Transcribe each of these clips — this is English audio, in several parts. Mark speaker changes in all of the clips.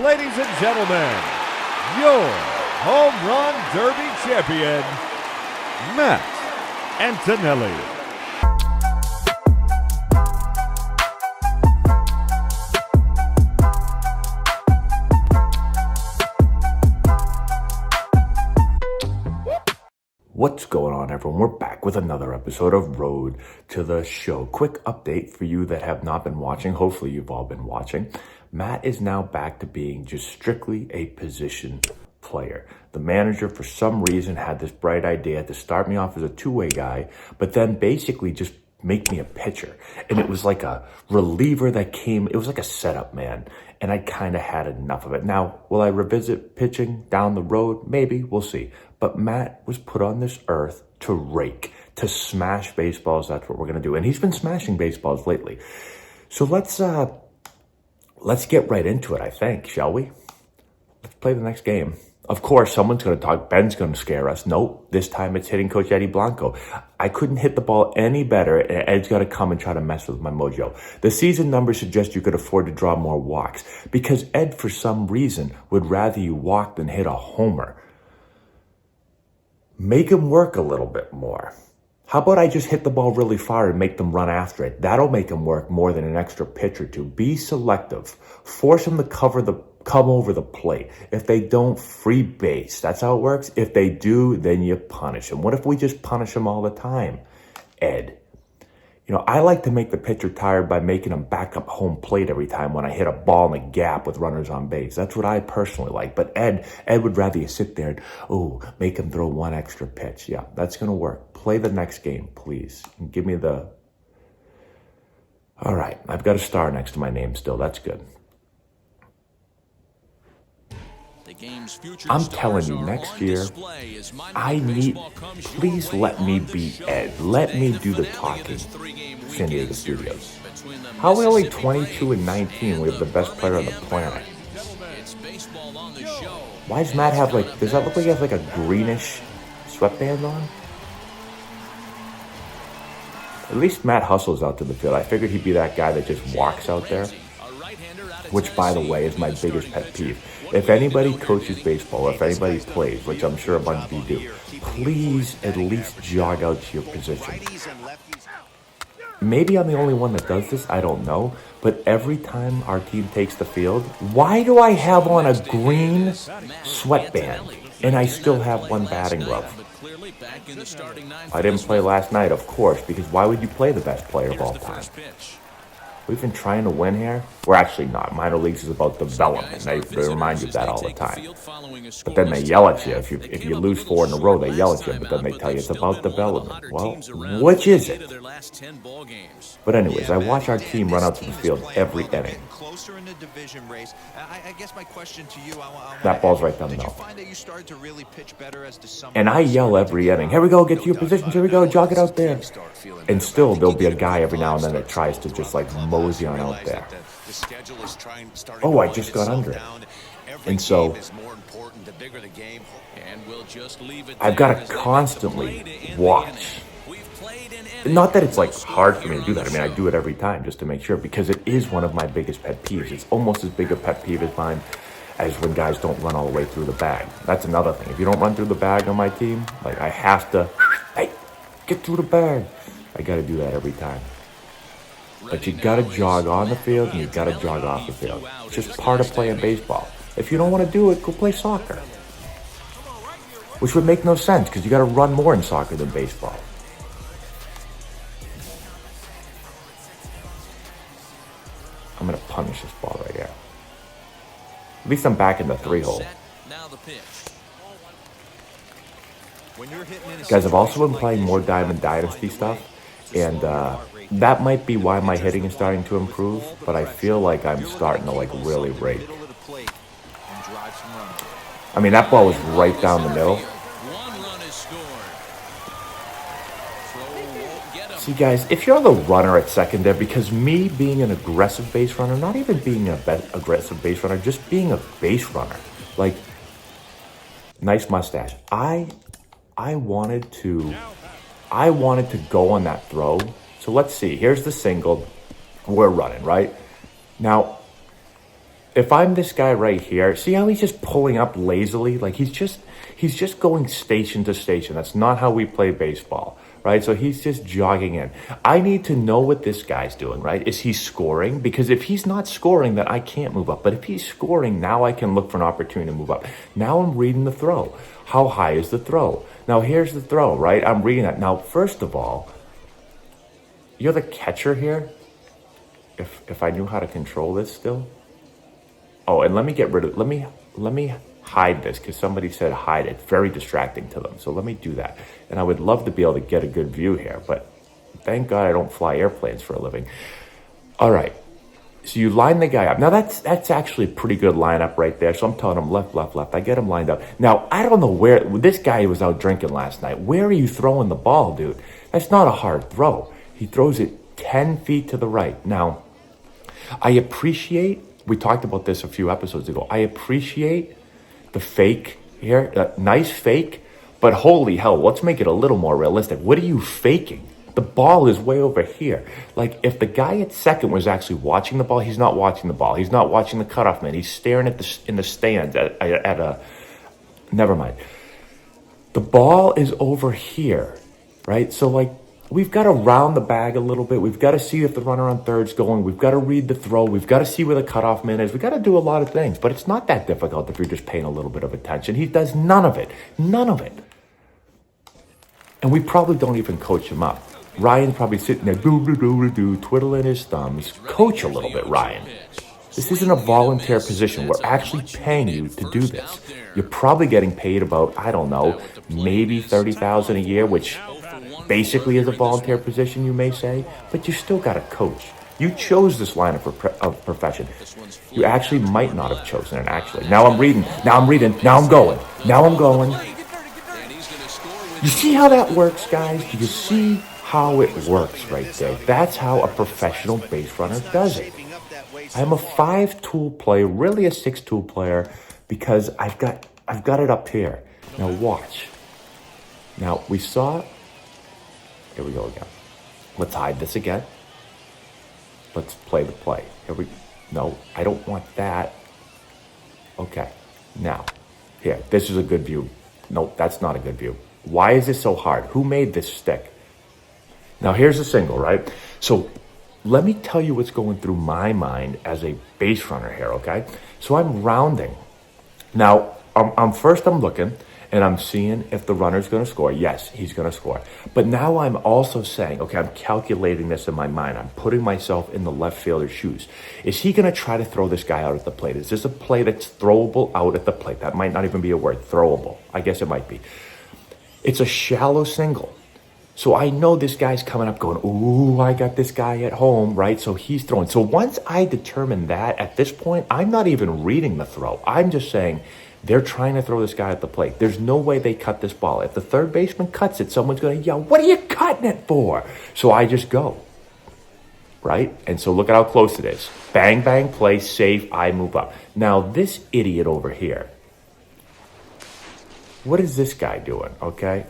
Speaker 1: Ladies and gentlemen, your Home Run Derby champion, Matt Antonelli.
Speaker 2: What's going on, everyone? We're back with another episode of Road to the Show. Quick update for you that have not been watching. Hopefully you've all been watching. Matt is now back to being just strictly a position player. The manager, for some reason, had this bright idea to start me off as a two-way guy, but then basically just make me a pitcher. And it was like a reliever that came, it was like a setup, man. And I kind of had enough of it. Now, will I revisit pitching down the road? Maybe, we'll see. But Matt was put on this earth to rake, to smash baseballs. That's what we're going to do. And he's been smashing baseballs lately. So let's get right into it, I think, shall we? Let's play the next game. Of course, someone's going to talk. Ben's going to scare us. Nope, this time it's hitting Coach Eddie Blanco. I couldn't hit the ball any better, and Ed's got to come and try to mess with my mojo. The season numbers suggest you could afford to draw more walks because Ed, for some reason, would rather you walk than hit a homer. Make him work a little bit more. How about I just hit the ball really far and make them run after it? That'll make him work more than an extra pitch or two. Be selective. Force him to come over the plate. If they don't, free base. That's how it works. If they do, then you punish them. What if we just punish them all the time? Ed. You know, I like to make the pitcher tired by making him back up home plate every time when I hit a ball in a gap with runners on base. That's what I personally like. But Ed would rather you sit there and, make him throw one extra pitch. Yeah, that's going to work. Play the next game, please. And give me the... All right, I've got a star next to my name still. That's good. I'm telling you, next year, please let me be Ed. Let me do the talking, San Diego Studios. How are we only 22 and 19? We have the best player on the planet. Why does Matt have does that look like he has a greenish sweatband on? At least Matt hustles out to the field. I figured he'd be that guy that just walks out there. Which, by the way, is my biggest pet peeve. If anybody coaches baseball, or if anybody plays, which I'm sure a bunch of you do, please at least jog out to your position. Maybe I'm the only one that does this, I don't know. But every time our team takes the field, why do I have on a green sweatband and I still have one batting glove? I didn't play last night, of course, because why would you play the best player of all time? We've been trying to win here. We're actually not. Minor leagues is about development. They remind you of that all the time. But then they yell at you. If you lose 4 in a row, they yell at you. But then they tell you it's about development. Well, which is it? But anyways, I watch our team run out to the field every inning. That ball's right down the middle. And I yell every inning, here we go, get to your positions, here we go, jog it out there. And still, there'll be a guy every now and then that tries to just mosey on out there. Oh, I just got under it. And so, I've got to constantly watch. Not that it's hard for me to do that. I mean, I do it every time just to make sure because it is one of my biggest pet peeves. It's almost as big a pet peeve as mine as when guys don't run all the way through the bag. That's another thing. If you don't run through the bag on my team, I have to, hey, get through the bag. I got to do that every time. But you got to jog on the field and you got to jog off the field. It's just part of playing baseball. If you don't want to do it, go play soccer. Which would make no sense because you got to run more in soccer than baseball. I'm going to punish this ball right here. At least I'm back in the 3-hole. Guys, I've also been playing more Diamond Dynasty stuff. And that might be why my hitting is starting to improve. But I feel like I'm starting to really rake. I mean, that ball was right down the middle. See, guys, if you're the runner at second there, because me being an aggressive base runner, not even being an aggressive base runner, just being a base runner, nice mustache. I wanted to go on that throw. So let's see. Here's the single. We're running, right? Now, if I'm this guy right here, see how he's just pulling up lazily? Like he's just going station to station. That's not how we play baseball, right? So he's just jogging in. I need to know what this guy's doing, right? Is he scoring? Because if he's not scoring, then I can't move up. But if he's scoring, now I can look for an opportunity to move up. Now I'm reading the throw. How high is the throw? Now here's the throw, right? I'm reading that. Now, first of all, you're the catcher here. If I knew how to control this still. Oh, and let me get rid of, let me hide this because somebody said hide it. Very distracting to them. So let me do that. And I would love to be able to get a good view here, but thank God I don't fly airplanes for a living. All right. So you line the guy up. Now that's actually a pretty good lineup right there. So I'm telling him left, left, left. I get him lined up. Now, I don't know where, this guy was out drinking last night. Where are you throwing the ball, dude? That's not a hard throw. He throws it 10 feet to the right. Now, I appreciate, we talked about this a few episodes ago. I appreciate the fake here, nice fake, but holy hell, let's make it a little more realistic. What are you faking? The ball is way over here. Like if the guy at second was actually watching the ball, he's not watching the ball. He's not watching the cutoff man. He's staring at in the stands at a, never mind. The ball is over here, right? So like, we've got to round the bag a little bit. We've got to see if the runner on third's going. We've got to read the throw. We've got to see where the cutoff man is. We've got to do a lot of things, but it's not that difficult if you're just paying a little bit of attention. He does none of it. None of it. And we probably don't even coach him up. Ryan's probably sitting there, twiddling his thumbs. Coach a little bit, Ryan. This isn't a volunteer position. We're actually paying you to do this. You're probably getting paid about, I don't know, maybe $30,000 a year, which basically is a volunteer position, you may say, but you still got to coach. You chose this line of profession. You actually might not have chosen it, actually. Now I'm reading, now I'm going. You see how that works, guys? Do you see how it works right there? That's how a professional base runner does it. I'm a 5-tool player, really a 6-tool player, because I've got it up here. Now watch. Now we saw, here we go again. Let's hide this again. Let's play the play. No, I don't want that. Okay, now, here, this is a good view. No, that's not a good view. Why is this so hard? Who made this stick? Now here's a single, right? So let me tell you what's going through my mind as a base runner here, okay? So I'm rounding. Now, I'm looking, and I'm seeing if the runner's going to score. Yes, he's going to score. But now I'm also saying, okay, I'm calculating this in my mind. I'm putting myself in the left fielder's shoes. Is he going to try to throw this guy out at the plate? Is this a play that's throwable out at the plate? That might not even be a word, throwable. I guess it might be. It's a shallow single. So I know this guy's coming up going, ooh, I got this guy at home, right? So he's throwing. So once I determine that, at this point, I'm not even reading the throw. I'm just saying they're trying to throw this guy at the plate. There's no way they cut this ball. If the third baseman cuts it, someone's going to yell, what are you cutting it for? So I just go, right? And so look at how close it is. Bang, bang, play, safe, I move up. Now this idiot over here, what is this guy doing, okay?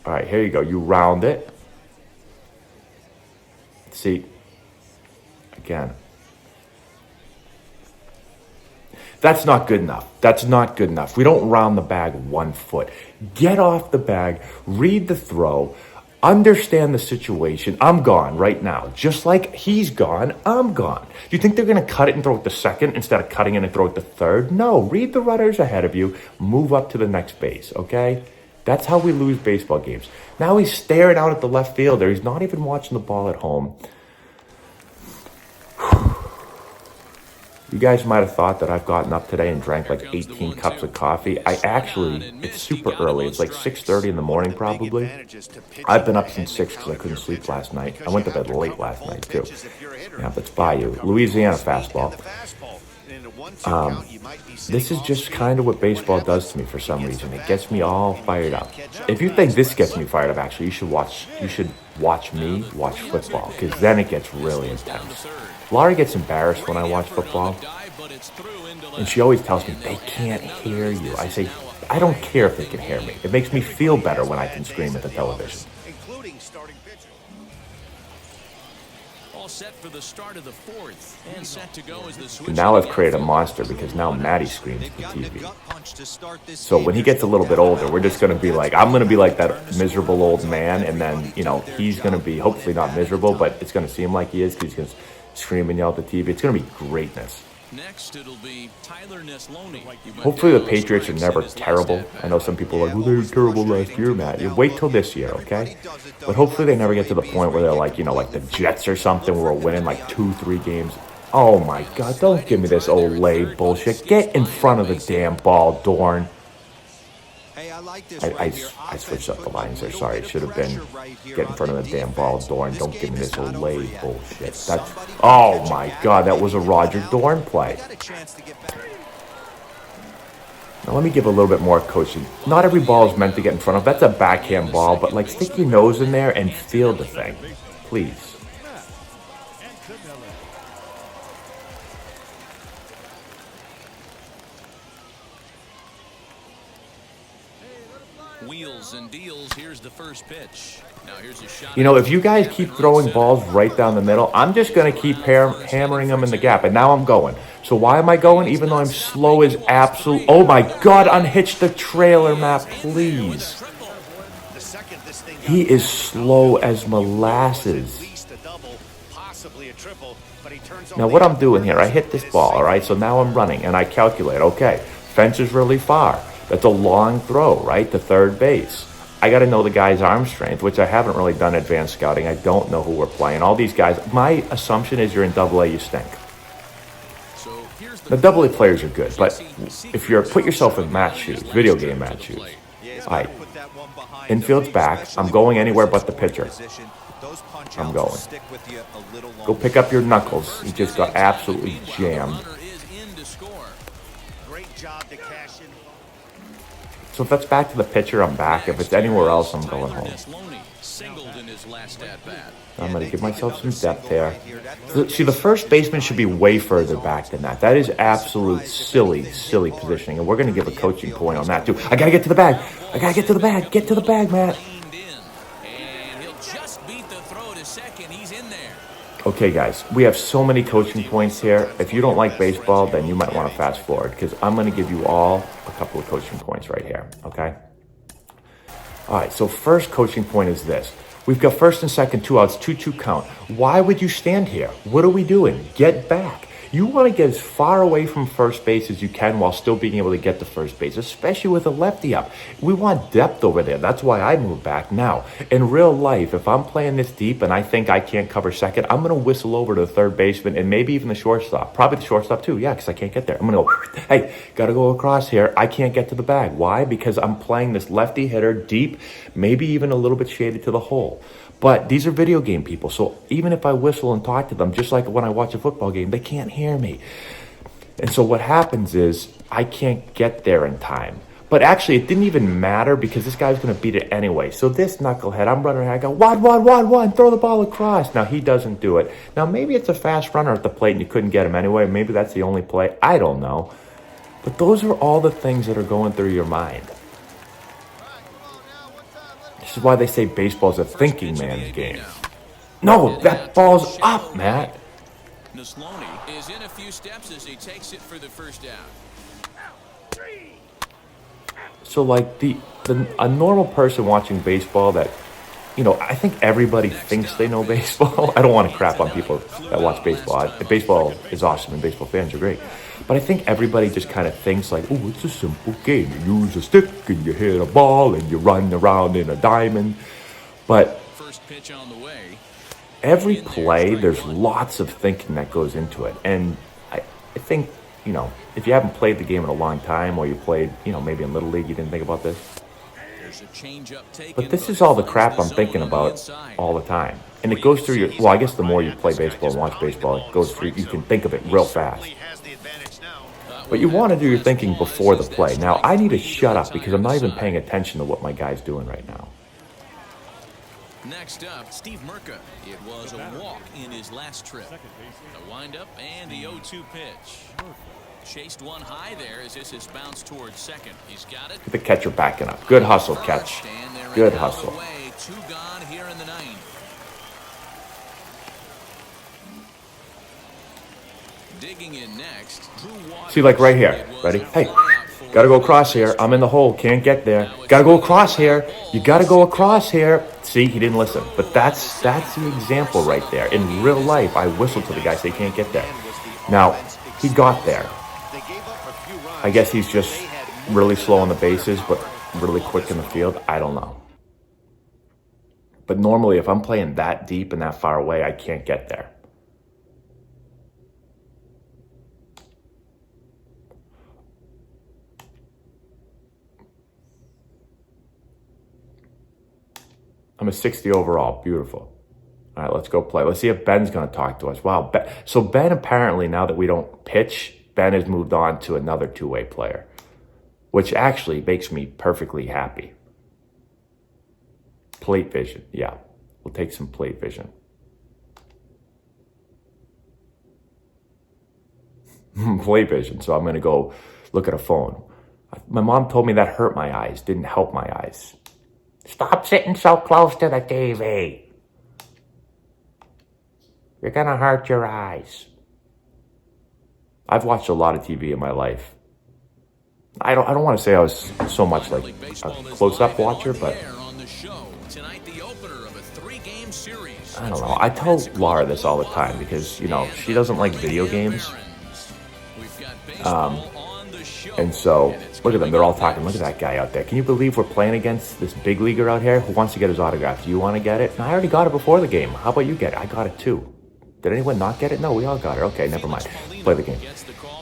Speaker 2: All right, here you go. You round it. See, again. That's not good enough. That's not good enough. We don't round the bag 1 foot. Get off the bag, read the throw, understand the situation. I'm gone right now. Just like he's gone, I'm gone. Do you think they're going to cut it and throw it to second instead of cutting it and throw it to third? No, read the runners ahead of you, move up to the next base, okay? That's how we lose baseball games. Now he's staring out at the left fielder. He's not even watching the ball at home. You guys might have thought that I've gotten up today and drank like 18 cups of coffee. It's super early. It's like 6:30 in the morning probably. I've been up since 6 because I couldn't sleep last night. I went to bed late last night too. Yeah, let's buy you. Louisiana fastball. This is just kind of what baseball does to me for some reason. It gets me all fired up. If you think this gets me fired up, actually, you should watch me watch football, because then it gets really intense. Laurie gets embarrassed when I watch football, and she always tells me, they can't hear you. I say, I don't care if they can hear me. It makes me feel better when I can scream at the television.
Speaker 3: All set for the start of the fourth, and set to go as the switch.
Speaker 2: Now I've created a monster because now Matty screams at the TV. So when he gets a little bit older, we're just going to be like, I'm going to be like that miserable old man, and then, you know, he's going to be hopefully not miserable, but it's going to seem like he is because he's going to scream and yell at the TV. It's going to be greatness.
Speaker 3: Next, it'll be Tyler Neslony.
Speaker 2: Hopefully the Patriots are never terrible. I know some people are like, well, they were terrible last year, Matt. You wait till this year, okay? But hopefully they never get to the point where they're like, you know, like the Jets or something, where we're winning like 2-3 games. Oh my God, don't give me this Olay bullshit. Get in front of the damn ball, Dorn. I switched up the lines there. Sorry, it should have been get in front of the damn ball, Dorn. Don't give me this Olay bullshit. That's, oh my God, that was a Roger Dorn play. Now let me give a little bit more coaching. Not every ball is meant to get in front of. That's a backhand ball, but like stick your nose in there and feel the thing, please.
Speaker 3: Wheels and deals. Here's the first pitch. Now here's a shot.
Speaker 2: You know, if you guys keep throwing balls right down the middle, I'm just going to keep hammering them in the gap. And now I'm going. So why am I going? Even though I'm slow as absolute. Oh my God, unhitch the trailer, Matt, please. He is slow as molasses. Now what I'm doing here, I hit this ball, all right? So now I'm running and I calculate, okay, fence is really far. That's a long throw, right, to third base. I got to know the guy's arm strength, which I haven't really done advanced scouting. I don't know who we're playing. All these guys, my assumption is you're in Double-A, you stink. The Double-A players are good, but if you're, put yourself in Matt's shoes, video game Matt's shoes. All right, infield's back. I'm going anywhere but the pitcher. I'm going. Go pick up your knuckles. He just got absolutely jammed. So if that's back to the pitcher, I'm back. If it's anywhere else, I'm going home. I'm going to give myself some depth here. See, the first baseman should be way further back than that. That is absolute silly positioning. And we're going to give a coaching point on that, too. I got to get to the bag. I got to get to the bag. Get to the bag, Matt. Okay, guys, we have so many coaching points here. If you don't like baseball, then you might want to fast forward because I'm going to give you all a couple of coaching points right here, okay? All right, so first coaching point is this. We've got first and second, 2 outs, 2-2 count. Why would you stand here? What are we doing? Get back. You want to get as far away from first base as you can while still being able to get to first base, especially with a lefty up. We want depth over there. That's why I move back. Now, in real life, if I'm playing this deep and I think I can't cover second, I'm going to whistle over to the third baseman and maybe even the shortstop. Probably the shortstop too, yeah, because I can't get there. I'm going to go, hey, got to go across here. I can't get to the bag. Why? Because I'm playing this lefty hitter deep, maybe even a little bit shaded to the hole. But these are video game people, so even if I whistle and talk to them, just like when I watch a football game, they can't hear me. And so what happens is I can't get there in time. But actually, it didn't even matter because this guy's going to beat it anyway. So this knucklehead, I'm running around, I go, one, throw the ball across. Now, he doesn't do it. Now, maybe it's a fast runner at the plate and you couldn't get him anyway. Maybe that's the only play. I don't know. But those are all the things that are going through your mind. This is why they say baseball's a thinking man's game. No, that ball's up, Matt.
Speaker 3: Neslony is in a few steps as he takes it for the first down.
Speaker 2: So like a normal person watching baseball that, you know, I think everybody thinks they know baseball. I don't want to crap on people that watch baseball. Baseball is awesome and baseball fans are great. But I think everybody just kind of thinks like, oh, it's a simple game. You use a stick and you hit a ball and you run around in a diamond. But
Speaker 3: first pitch on the way.
Speaker 2: Every play, there's lots of thinking that goes into it. And I think, you know, if you haven't played the game in a long time or you played, you know, maybe in Little League, you didn't think about this. But this is all the crap I'm thinking about all the time. And it goes through your, well, I guess the more you play baseball and watch baseball, it goes through, you can think of it real fast. But you want to do your thinking before the play. Now, I need to shut up because I'm not even paying attention to what my guy's doing right now.
Speaker 3: Next up, Steve Merca. It was a walk in his last trip. A windup and the 0-2 pitch. Chased one high there as this is bounced towards second. He's got it.
Speaker 2: The catcher backing up. Good hustle, catch. Good hustle.
Speaker 3: Two gone here in the ninth. digging in next.
Speaker 2: See, like right here. Ready? Hey, gotta go across here. I'm in the hole. Can't get there. Gotta go across here. You gotta go across here. See, he didn't listen. But that's the example right there. In real life, I whistle to the guy, say can't get there. Now, he got there. I guess he's just really slow on the bases, but really quick in the field. I don't know. But normally, if I'm playing that deep and that far away, I can't get there. I'm a 60 overall. Beautiful. All right, let's go play. Let's see if Ben's going to talk to us. Wow. So Ben, apparently, now that we don't pitch, Ben has moved on to another two-way player, which actually makes me perfectly happy. Plate vision. Yeah, we'll take some plate vision. Plate vision. So I'm going to go look at a phone. My mom told me that hurt my eyes, didn't help my eyes. Stop sitting so close to the TV. You're going to hurt your eyes. I've watched a lot of TV in my life. I don't want to say I was so much like a close-up watcher, but I don't know. I tell Laura this all the time because, you know, she doesn't like video games. And so, look at them. They're all talking. Look at that guy out there. Can you believe we're playing against this big leaguer out here who wants to get his autograph? Do you want to get it? No, I already got it before the game. How about you get it? I got it too. Did anyone not get it? No, we all got it. Okay, never mind. Play the game.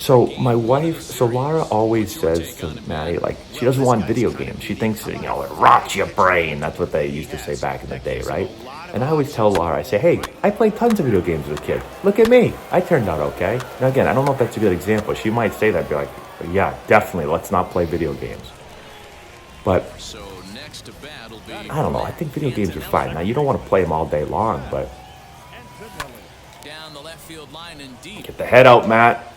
Speaker 2: So my wife, Laura always says to Maddie, like, she doesn't want video games. She thinks, you know, it rots your brain. That's what they used to say back in the day, right? And I always tell Laura, I say, hey, I played tons of video games as a kid. Look at me. I turned out okay. Now, again, I don't know if that's a good example. She might say that, be like, yeah, definitely, let's not play video games. But I don't know. I think video games are fine. Now, you don't want to play them all day long, but get the head out, Matt.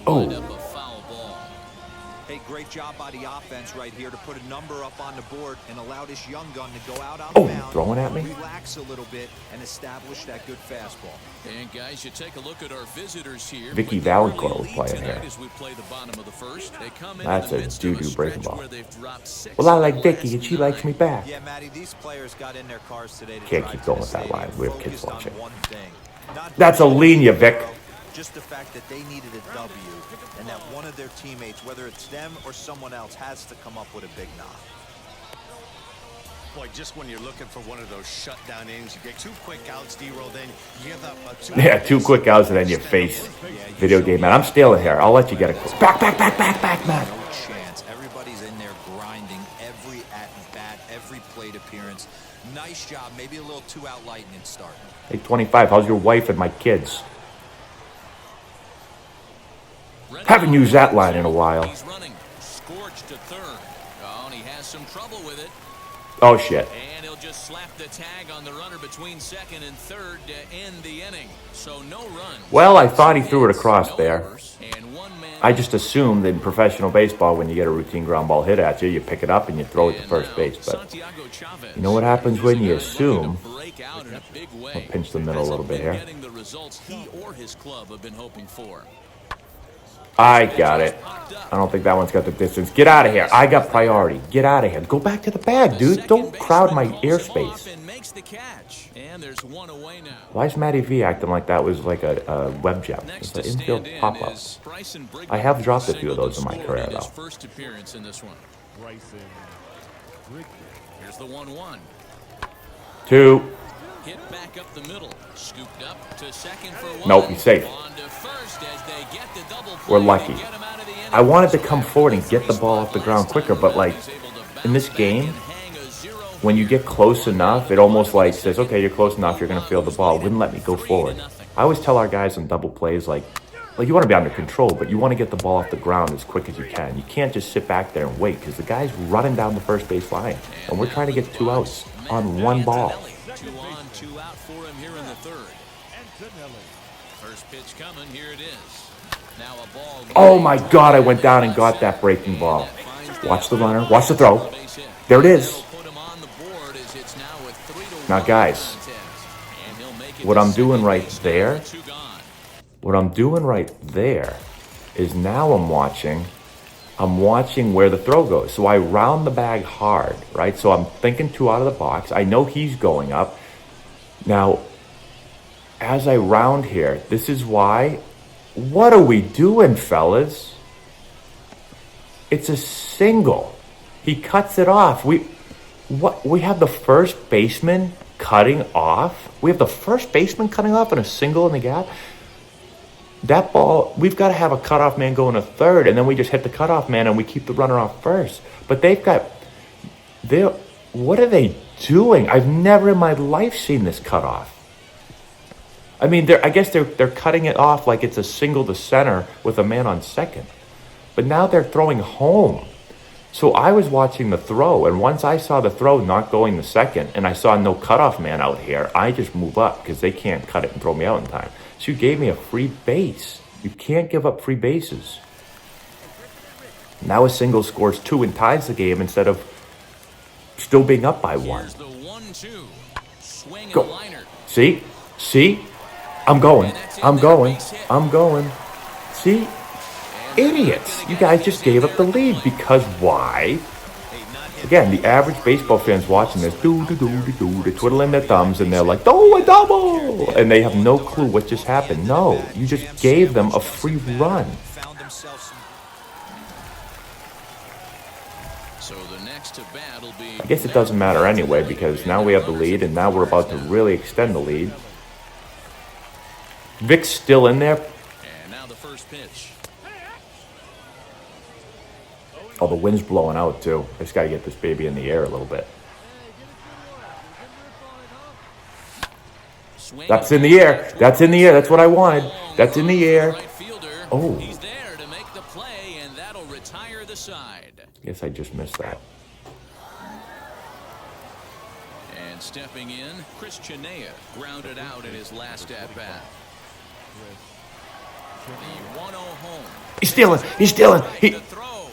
Speaker 2: Oh.
Speaker 4: Hey, great job by the offense right here to put a number up on the board and allow this young gun to go out on the mound,
Speaker 2: throwing at me?
Speaker 4: relax a little bit, and establish that good fastball.
Speaker 3: And guys, you take a look at our visitors here.
Speaker 2: Vicky Valancourt was playing here. That's a doo-doo breaking ball. Well, I like Vicky, and she likes me back.
Speaker 4: Yeah, Matty, these players got in their cars today to
Speaker 2: Can't keep going with that line. We have kids watching.
Speaker 4: That's
Speaker 2: a linear, Vic.
Speaker 4: Just the fact that they needed a W and that one of their teammates, whether it's them or someone else, has to come up with a big knock.
Speaker 5: Boy, just when you're looking for one of those shutdown innings, you get 2 quick outs, D-roll, then you give up
Speaker 2: Yeah, 2 quick outs and then you face video game, man. I'm stealing here. I'll let you get it. Back, man.
Speaker 4: No chance. Everybody's in there grinding every at-bat, every plate appearance. Nice job. Maybe a little too out lightning start.
Speaker 2: Hey, 25, how's your wife and my kids? Haven't used that line in a while.
Speaker 3: He's running. Scorched to third. Oh, and he has some trouble with it.
Speaker 2: Oh, shit.
Speaker 3: And he'll just slap the tag on the runner between second and third to end the inning. So no run.
Speaker 2: Well, I thought he threw it across there. I just assumed that in professional baseball, when you get a routine ground ball hit at you, you pick it up and you throw it to first base. But you know what happens when you assume? I'll pinch the middle a little bit here.
Speaker 3: He or his club have been hoping for.
Speaker 2: I got it. I don't think that one's got the distance. Get out of here. I got priority. Get out of here. Go back to the bag, dude. Don't crowd my airspace. Why is Matty V acting like that was like a web gem? It's an infield pop-up. I have dropped a few of those in my career, though.
Speaker 3: First appearance in this one. Here's the 1-1.
Speaker 2: 2.
Speaker 3: Hit back up the middle. Scooped up to second for 1.
Speaker 2: Nope, he's safe. We're lucky. I wanted to come forward and get the ball off the ground quicker, but like in this game, when you get close enough, it almost like says, okay, you're close enough, you're going to field the ball. It wouldn't let me go forward. I always tell our guys on double plays, like you want to be under control, but you want to get the ball off the ground as quick as you can. You can't just sit back there and wait because the guy's running down the first base line, and we're trying to get 2 outs on 1 ball.
Speaker 3: 2 on, 2 out for him here in the third. First pitch coming, here it is. Now a ball.
Speaker 2: Oh my God, I went down and got that breaking ball. Watch the runner, watch the throw. There it is. Now guys, what I'm doing right there, What I'm doing right there is now I'm watching where the throw goes. So I round the bag hard, right? So I'm thinking 2 out of the box. I know he's going up. Now, as I round here, this is why. What are we doing, fellas? It's a single. He cuts it off. We have the first baseman cutting off. We have the first baseman cutting off and a single in the gap. That ball, we've got to have a cutoff man go in a third, and then we just hit the cutoff man and we keep the runner off first. But what are they doing? I've never in my life seen this cutoff. I mean, I guess they're cutting it off like it's a single to center with a man on second. But now they're throwing home. So I was watching the throw, and once I saw the throw not going to second, and I saw no cutoff man out here, I just move up because they can't cut it and throw me out in time. So you gave me a free base. You can't give up free bases. Now a single scores 2 and ties the game instead of still being up by 1.
Speaker 3: Here's the 1-2. Swing
Speaker 2: Go.
Speaker 3: and a liner.
Speaker 2: See? I'm going. See? Idiots. You guys just gave up the lead because why? Again, the average baseball fans watching this, they're twiddling their thumbs and they're like, oh, a double! And they have no clue what just happened. No, you just gave them a free run.
Speaker 3: So the next to bat will be.
Speaker 2: I guess it doesn't matter anyway because now we have the lead and now we're about to really extend the lead. Vic's still in there.
Speaker 3: And now the first pitch.
Speaker 2: Oh, the wind's blowing out too. I just got to get this baby in the air a little bit. That's in the air. That's in the air. That's what I wanted. That's in the air. Oh.
Speaker 3: He's there to make the play, and that'll retire the side.
Speaker 2: Guess I just missed that.
Speaker 3: And stepping in, Chris Chenea grounded out in his last at-bat. The 1-0 home.
Speaker 2: He's stealing.
Speaker 3: The throw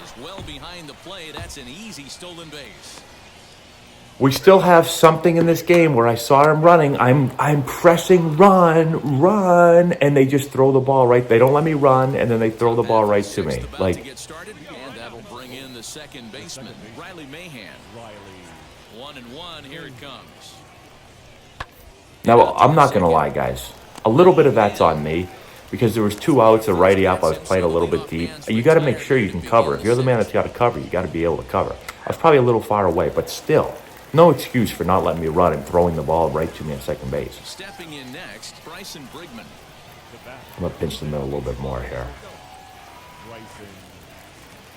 Speaker 3: is well behind the play. That's an easy stolen base.
Speaker 2: We still have something in this game where I saw him running. I'm pressing run, and they just throw the ball right. They don't let me run, and then they throw the ball right to me. Like,
Speaker 3: to get started, and that'll bring in the second baseman, Riley Mahan. 1-1, here it comes.
Speaker 2: now I'm not gonna lie, guys. A little bit of that's on me because there was 2 outs, a righty up. I was playing a little bit deep. You got to make sure you can cover. If you're the man that's got to cover, you got to be able to cover. I was probably a little far away, but still, no excuse for not letting me run and throwing the ball right to me at second base.
Speaker 3: Stepping in next, Bryson Brigman.
Speaker 2: I'm gonna pinch the middle a little bit more here.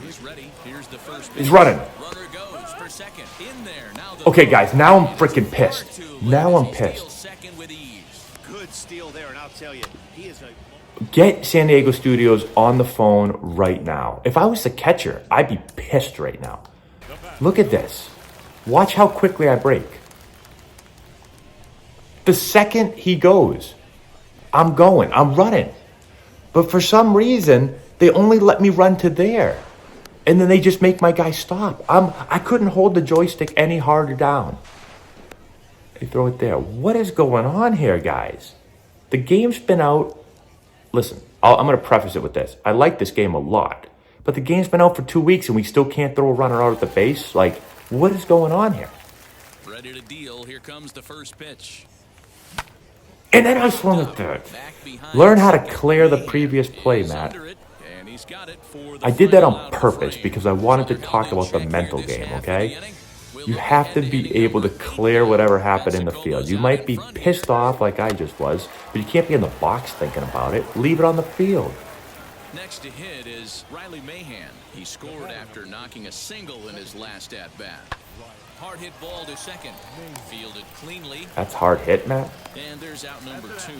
Speaker 3: He's ready. Here's the first pitch.
Speaker 2: He's running.
Speaker 3: Runner goes for second. In there. Now the
Speaker 2: Okay, guys, now I'm freaking pissed. Now I'm pissed.
Speaker 3: Second with ease.
Speaker 5: Good steal there, and I'll tell you, he is a...
Speaker 2: Get San Diego Studios on the phone right now. If I was the catcher, I'd be pissed right now. Look at this. Watch how quickly I break. The second he goes, I'm running. But for some reason, they only let me run to there. And then they just make my guy stop. I couldn't hold the joystick any harder down. They throw it there. What is going on here, guys? The game's been out. Listen, I'm going to preface it with this. I like this game a lot. But the game's been out for 2 weeks and we still can't throw a runner out at the base? Like, what is going on here?
Speaker 3: Ready to deal. Here comes the first pitch.
Speaker 2: And then I swung at third. Learn how to clear the previous play, Matt. I did that on purpose because I wanted to talk about the mental game, okay? You have to be able to clear whatever happened in the field. You might be pissed off like I just was, but you can't be in the box thinking about it. Leave it on the field.
Speaker 3: Next to hit is Riley Mahan. He scored after knocking a single in his last at-bat. Hard hit ball to second. Fielded cleanly.
Speaker 2: That's hard hit, Matt?
Speaker 3: And there's out number 2.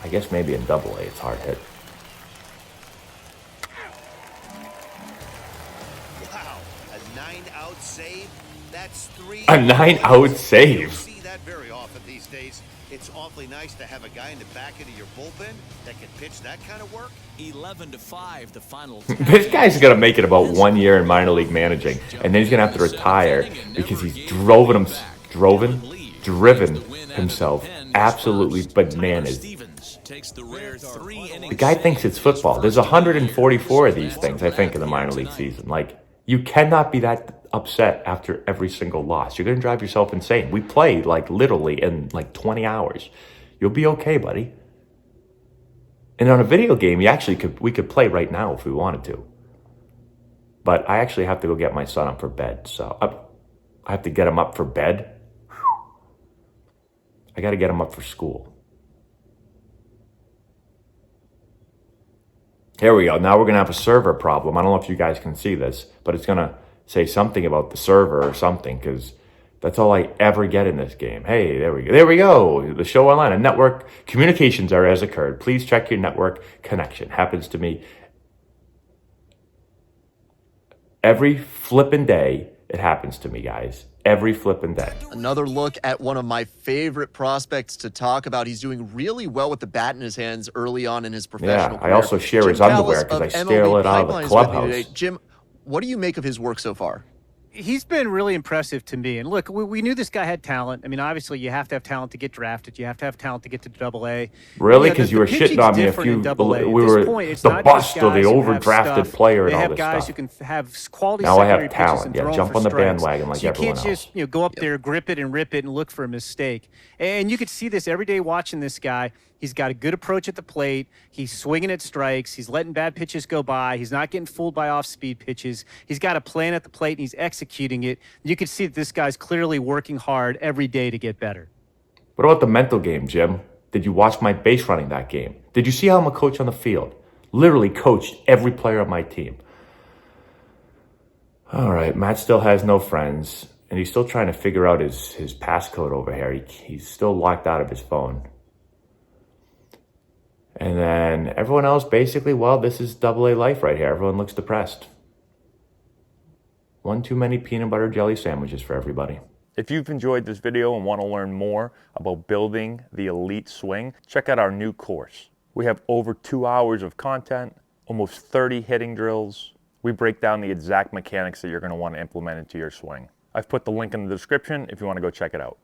Speaker 2: I guess maybe in Double-A it's hard hit.
Speaker 5: Wow, a 9-out save? That's 3...
Speaker 2: A 9-out save?
Speaker 5: You don't see that very often these days. It's awfully nice to have a guy in the back end of your bullpen that can pitch that kind of work.
Speaker 3: 11-5, the final.
Speaker 2: This guy's going to make it about 1 year in minor league managing, and then he's going to have to retire because he's driven himself absolutely bananas.
Speaker 3: takes the rare 3-inning.
Speaker 2: The guy thinks it's football. There's 144 of these things, I think, in the minor league season. Like, you cannot be that upset after every single loss. You're going to drive yourself insane. We play, like, literally in, like, 20 hours. You'll be okay, buddy. And on a video game, we could play right now if we wanted to. But I actually have to go get my son up for bed. So I have to get him up for bed. I got to get him up for school. Here we go. Now we're going to have a server problem. I don't know if you guys can see this, but it's going to say something about the server or something, because that's all I ever get in this game. Hey, there we go. There we go. The show online. A network communications error has occurred. Please check your network connection. Happens to me every flippin' day. It happens to me, guys. Every flippin' day.
Speaker 6: Another look at one of my favorite prospects to talk about. He's doing really well with the bat in his hands early on in his professional career.
Speaker 2: I also share his underwear because I steal it out of the clubhouse.
Speaker 6: Jim, what do you make of his work so far?
Speaker 7: He's been really impressive to me. And look, we knew this guy had talent. I mean, obviously, you have to have talent to get drafted. You have to have talent to get to Double-A.
Speaker 2: Really? Because you were shitting on me if we were the bust or the overdrafted player and all this stuff.
Speaker 7: They have guys who can have quality
Speaker 2: now
Speaker 7: secondary
Speaker 2: I have talent.
Speaker 7: pitches and
Speaker 2: Jump on the bandwagon like
Speaker 7: so
Speaker 2: everyone else.
Speaker 7: You can't just go up there, grip it, and rip it, and look for a mistake. And you could see this every day watching this guy. He's got a good approach at the plate. He's swinging at strikes. He's letting bad pitches go by. He's not getting fooled by off-speed pitches. He's got a plan at the plate, and he's executing it. You can see that this guy's clearly working hard every day to get better.
Speaker 2: What about the mental game, Jim? Did you watch my base running that game? Did you see how I'm a coach on the field? Literally coached every player on my team. All right, Matt still has no friends, and he's still trying to figure out his passcode over here. He's still locked out of his phone. And then everyone else, basically, well, this is Double-A life right here. Everyone looks depressed. One too many peanut butter jelly sandwiches for everybody.
Speaker 8: If you've enjoyed this video and want to learn more about building the elite swing, check out our new course. We have over 2 hours of content, almost 30 hitting drills. We break down the exact mechanics that you're going to want to implement into your swing. I've put the link in the description if you want to go check it out.